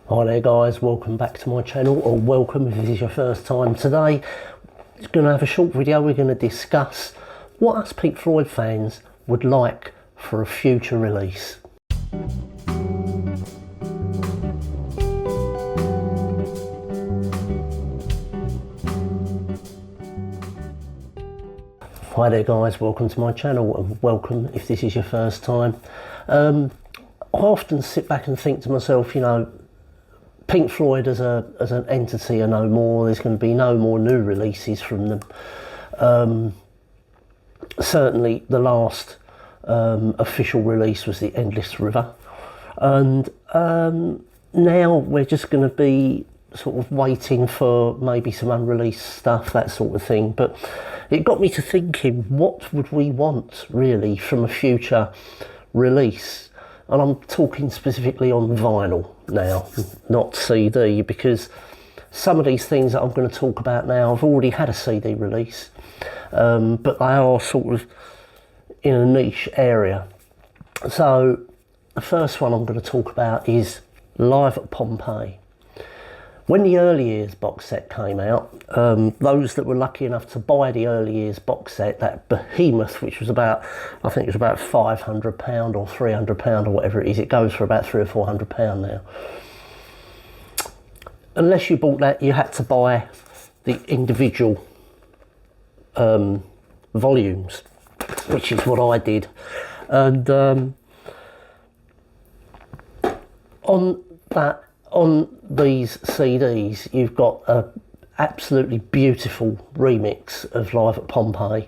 Hi there guys, welcome back to my channel, or welcome if this is your first time. Today it's going to have a short video. We're going to discuss what us Pink Floyd fans would like for a future release. Hi there guys, welcome to my channel, and welcome if this is your first time. I often sit back and think to myself, you know, Pink Floyd as an entity are no more. There's going to be no more new releases from them. Certainly the last official release was the Endless River, and now we're just going to be sort of waiting for maybe some unreleased stuff, that sort of thing. But it got me to thinking, what would we want really from a future release? And I'm talking specifically on vinyl now, not CD, because some of these things that I'm going to talk about now have already had a CD release, but they are sort of in a niche area. So the first one I'm going to talk about is Live at Pompeii. When the Early Years box set came out, those that were lucky enough to buy the Early Years box set, that behemoth, which was about, I think it was about £500 or £300 or whatever it is, it goes for about £300 or £400 now. Unless you bought that, you had to buy the individual volumes, which is what I did. And on these CDs, you've got a absolutely beautiful remix of Live at Pompeii,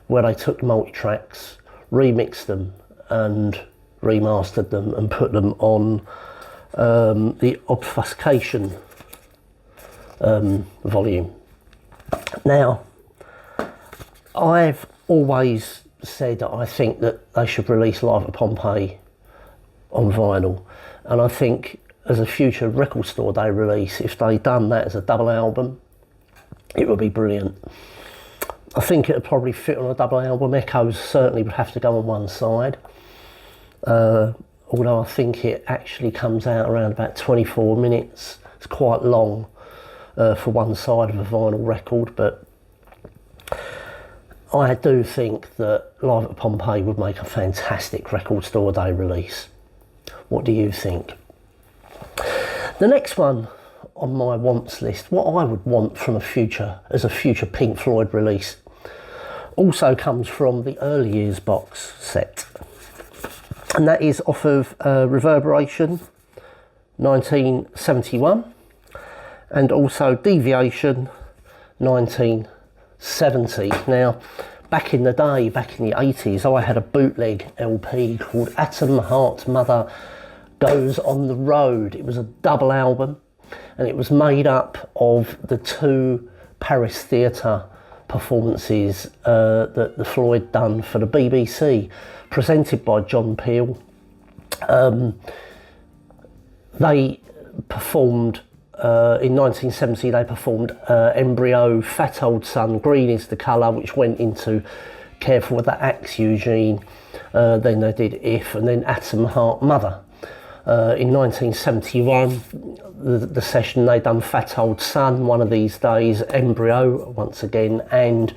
where they took multi-tracks, remixed them and remastered them and put them on the Obfuscation volume. Now, I've always said that I think that they should release Live at Pompeii on vinyl, and I think as a future record store day release, if they'd done that as a double album, it would be brilliant. I think it would probably fit on a double album. Echoes certainly would have to go on one side, although I think it actually comes out around about 24 minutes. It's quite long for one side of a vinyl record, but I do think that Live at Pompeii would make a fantastic record store day release. What do you think? The next one on my wants list, what I would want from a future Pink Floyd release, also comes from the Early Years box set, and that is off of Reverberation 1971 and also Deviation 1970. Now, back in the day, back in the 80s, I had a bootleg LP called Atom Heart Mother Goes on the Road. It was a double album, and it was made up of the two Paris Theatre performances that the Floyd done for the BBC, presented by John Peel. They performed in 1970. They performed Embryo, Fat Old Sun, Green is the Colour, which went into Careful with That Axe, Eugene. Then they did If, and then Atom Heart Mother. In 1971, the session, they done Fat Old Sun, One of These Days, Embryo once again, and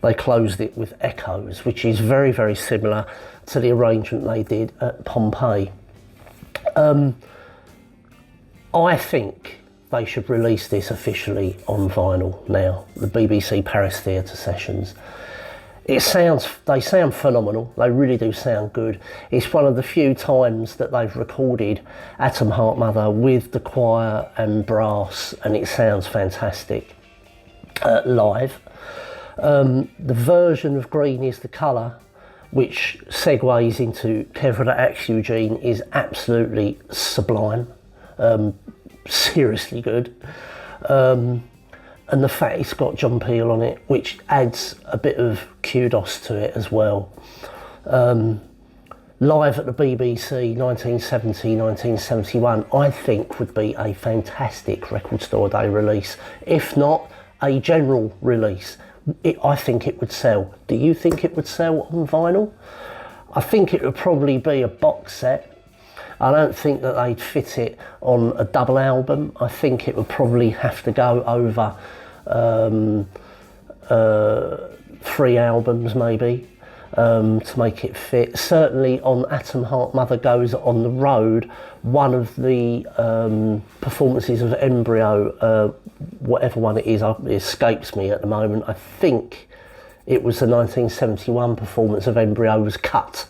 they closed it with Echoes, which is very, very similar to the arrangement they did at Pompeii. I think they should release this officially on vinyl now, the BBC Paris Theatre sessions. They sound phenomenal. They really do sound good. It's one of the few times that they've recorded Atom Heart Mother with the choir and brass, and it sounds fantastic live. The version of Green is the Colour, which segues into Careful That Axe, Eugene, is absolutely sublime. Seriously good. And the fact it's got John Peel on it, which adds a bit of kudos to it as well. Live at the BBC 1970, 1971, I think would be a fantastic record store day release. If not a general release, I think it would sell. Do you think it would sell on vinyl? I think it would probably be a box set. I don't think that they'd fit it on a double album. I think it would probably have to go over 3 albums maybe, to make it fit. Certainly on Atom Heart Mother Goes on the Road, one of the performances of Embryo, whatever one it is, it escapes me at the moment. I think it was the 1971 performance of Embryo was cut,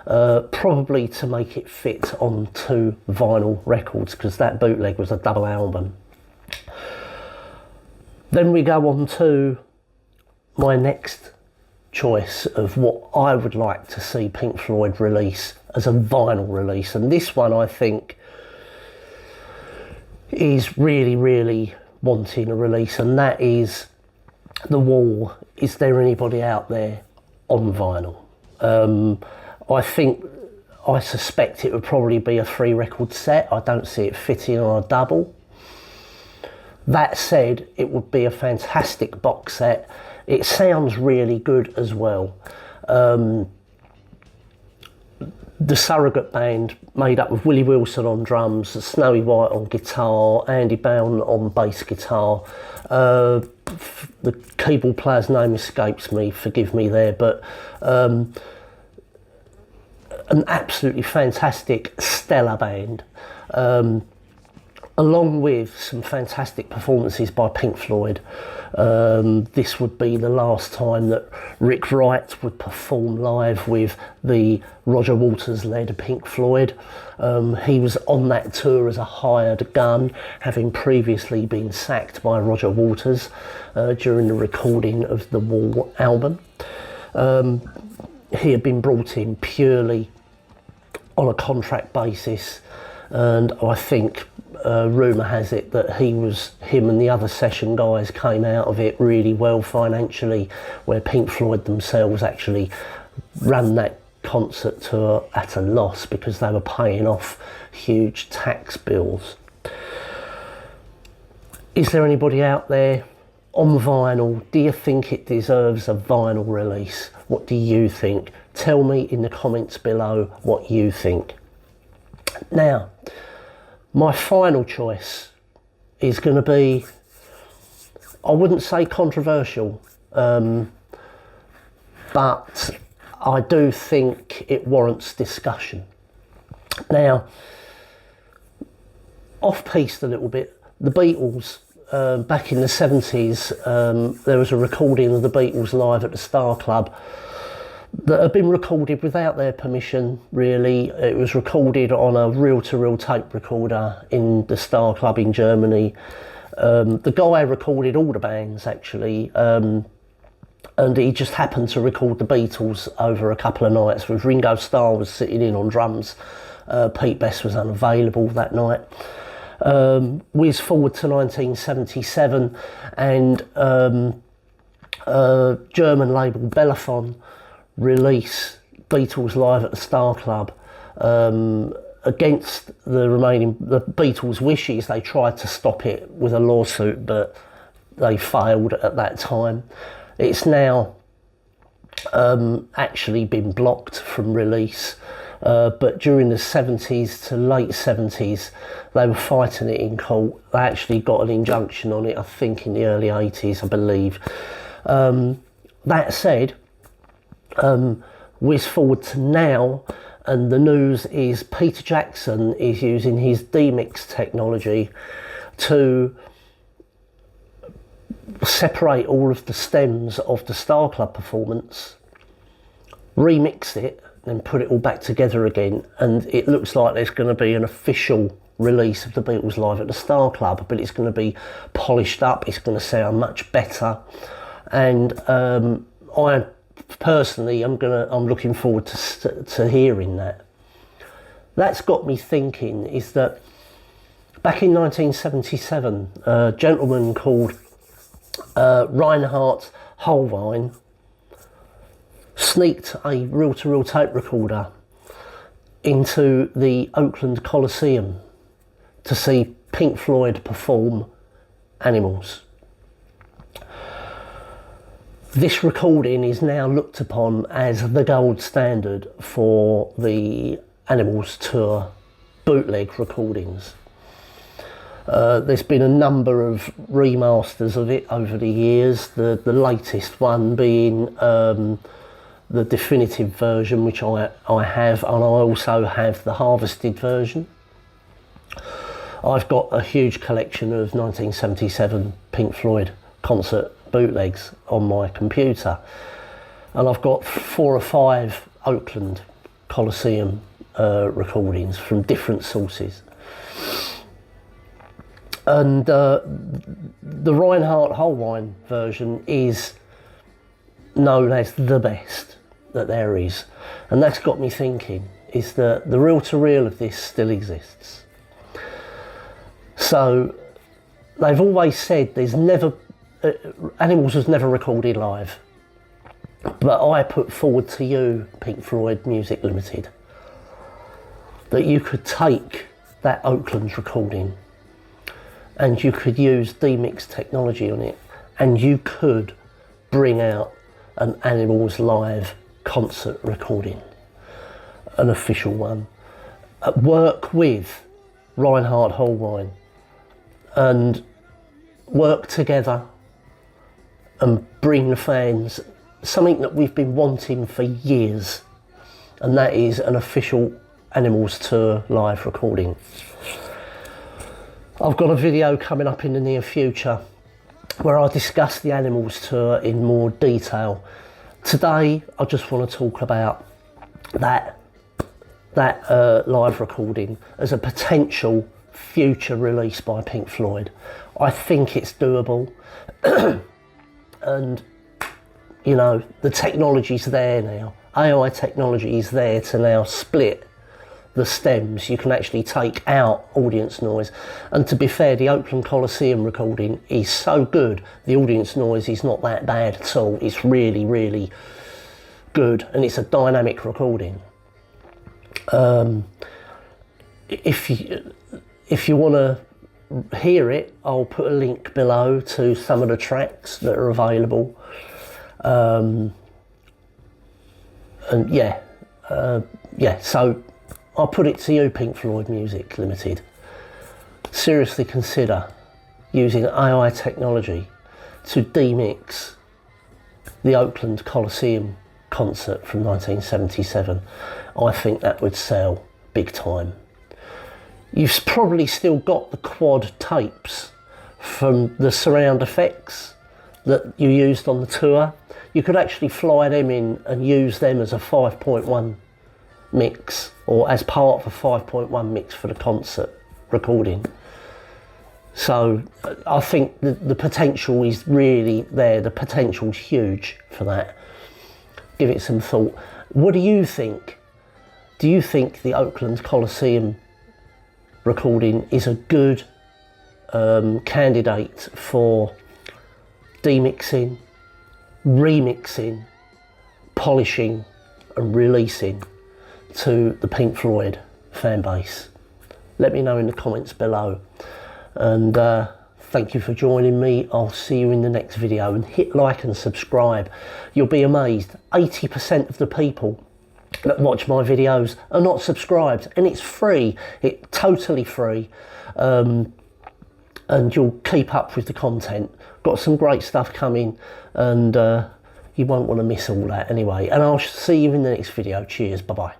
probably to make it fit on 2 vinyl records, because that bootleg was a double album. Then we go on to my next choice of what I would like to see Pink Floyd release as a vinyl release, and this one I think is really, really wanting a release, and that is The Wall, Is There Anybody Out There, on vinyl. I suspect it would probably be a 3 record set. I don't see it fitting on a double. That said, it would be a fantastic box set. It sounds really good as well. The Surrogate Band, made up of Willie Wilson on drums, Snowy White on guitar, Andy Bown on bass guitar. The keyboard player's name escapes me, forgive me there, but an absolutely fantastic, stellar band. Along with some fantastic performances by Pink Floyd. This would be the last time that Rick Wright would perform live with the Roger Waters-led Pink Floyd. He was on that tour as a hired gun, having previously been sacked by Roger Waters during the recording of the Wall album. He had been brought in purely on a contract basis, and I think rumour has it that him and the other session guys came out of it really well financially, where Pink Floyd themselves actually ran that concert tour at a loss because they were paying off huge tax bills. Is there anybody out there on vinyl? Do you think it deserves a vinyl release? What do you think? Tell me in the comments below what you think. Now, my final choice is going to be, I wouldn't say controversial, but I do think it warrants discussion. Now, off-piste a little bit, the Beatles, back in the 70s, there was a recording of the Beatles live at the Star Club that had been recorded without their permission, really. It was recorded on a reel-to-reel tape recorder in the Star Club in Germany. The guy recorded all the bands, actually, and he just happened to record the Beatles over a couple of nights, with Ringo Starr was sitting in on drums. Pete Best was unavailable that night. Whiz forward to 1977, and German label Bellaphon release Beatles Live at the Star Club. Against the Beatles' wishes, they tried to stop it with a lawsuit, but they failed at that time. It's now actually been blocked from release, but during the 70s to late 70s, they were fighting it in court. They actually got an injunction on it, I think in the early 80s, I believe. That said, whiz forward to now, and the news is Peter Jackson is using his demix technology to separate all of the stems of the Star Club performance, remix it, and put it all back together again, and it looks like there's going to be an official release of the Beatles Live at the Star Club, but it's going to be polished up, it's going to sound much better, and I personally I'm looking forward to hearing that. That's got me thinking, is that back in 1977, a gentleman called Reinhard Hohlwein sneaked a reel-to-reel tape recorder into the Oakland Coliseum to see Pink Floyd perform Animals. This recording is now looked upon as the gold standard for the Animals tour bootleg recordings. There's been a number of remasters of it over the years, the latest one being the definitive version, which I have, and I also have the harvested version. I've got a huge collection of 1977 Pink Floyd concert bootlegs on my computer, and I've got 4 or 5 Oakland Coliseum recordings from different sources. And the Reinhardt Holbein version is known as the best that there is, and that's got me thinking, is that the reel-to-reel of this still exists. So they've always said there's never Animals was never recorded live, but I put forward to you, Pink Floyd Music Limited, that you could take that Oakland recording and you could use demix technology on it, and you could bring out an Animals live concert recording, an official one, work with Reinhard Holbein and work together and bring the fans something that we've been wanting for years, and that is an official Animals tour live recording. I've got a video coming up in the near future where I discuss the Animals tour in more detail. Today I just want to talk about that live recording as a potential future release by Pink Floyd. I think it's doable. And you know, the technology's there now. AI technology is there to now split the stems. You can actually take out audience noise, and to be fair, the Oakland Coliseum recording is so good, the audience noise is not that bad at all. It's really, really good, and it's a dynamic recording. If you want to hear it, I'll put a link below to some of the tracks that are available. And so I'll put it to you, Pink Floyd Music Limited. Seriously consider using AI technology to demix the Oakland Coliseum concert from 1977. I think that would sell big time. You've probably still got the quad tapes from the surround effects that you used on the tour. You could actually fly them in and use them as a 5.1 mix, or as part of a 5.1 mix for the concert recording. So I think the potential is really there. The potential's huge for that. Give it some thought. What do you think? Do you think the Oakland Coliseum recording is a good candidate for demixing, remixing, polishing and releasing to the Pink Floyd fan base? Let me know in the comments below, and thank you for joining me. I'll see you in the next video, and hit like and subscribe. You'll be amazed, 80% of the people that watch my videos are not subscribed, and it's free. It's totally free, and you'll keep up with the content. Got some great stuff coming, and you won't want to miss all that anyway. And I'll see you in the next video. Cheers, bye bye.